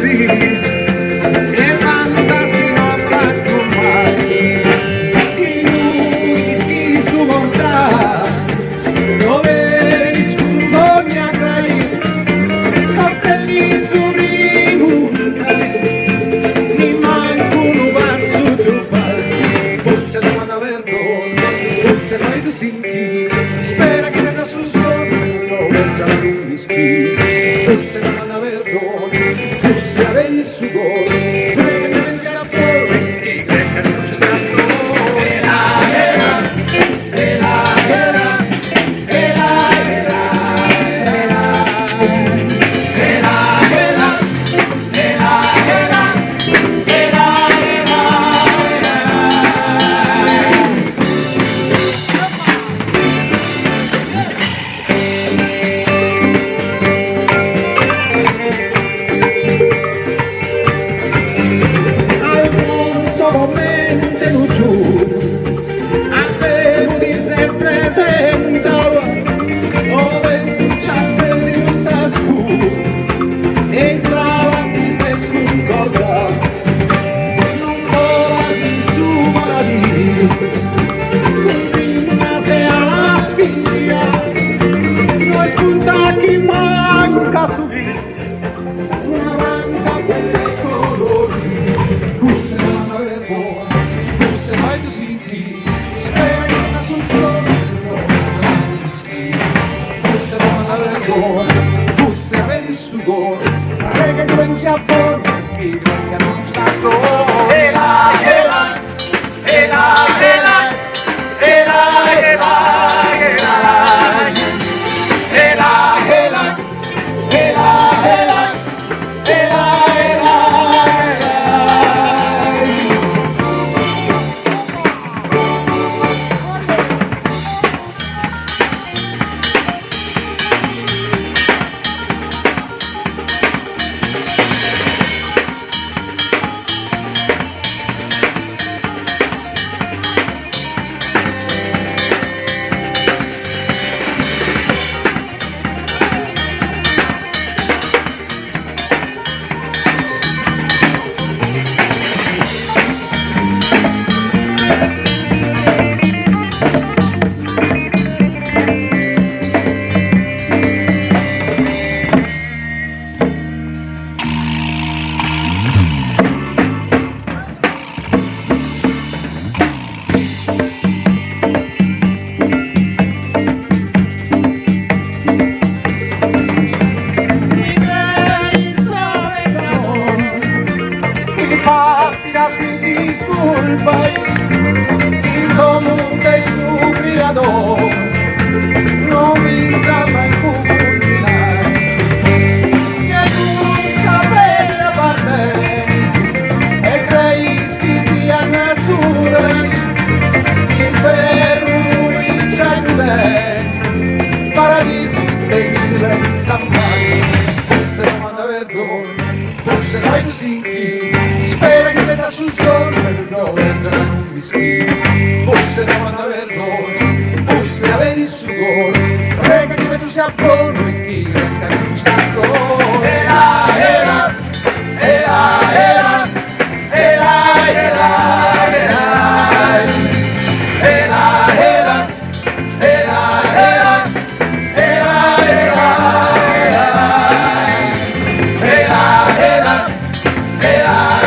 feliz, e fantasmi non raccontati, i lupi su montà, dove discuto mi accrai, scozzelli su rimunta, mi manco un passo più falsi, forse domanda vergogna, forse mai tu senti, spera che venga sul sole, no, già tu mi scrivi, forse domanda vergogna, forse avevi il sudore, crede che venga sia fuori, chi crede che non ci sta solo, e la, e la, e la, e la, e la, e la, e la, e la, e la, e la, e la, e la. Mente non giù, avevo di se presentava, ove c'è di sascu, e sala di se sconcorda, non posi su maladì, continua se alla spingia, noi spuntati manca su di, una branca belle colori, forse non avevo. Mai tu senti, spera che tenga sul sole, no, già non mi scrivi, forse non la vergogna, forse avere il sudore, prega che venuti a porre, che venga non sta solo, e la, e la, e la, e la, e la, e la, e la, e la, e la, e la, e la, e la. Disculpa, como un descubriador, no minta mai cumplir. Si hay un saber apartes, e creis que sia natural, sin ver un inchanule, paradiso increíble en San Juan, forse non manda vergogna, forse mai tu senti, spera che venga sul sole, no, già non mi scrivi, forse non manda vergogna, forse avere il sudore, prega che tu sia buono e chi venga non ci sta solo, e la, e la, e la, e la, e la, e la, e la, e la, e la, e la, e la, e la, e la, e la, e la, e la, e la.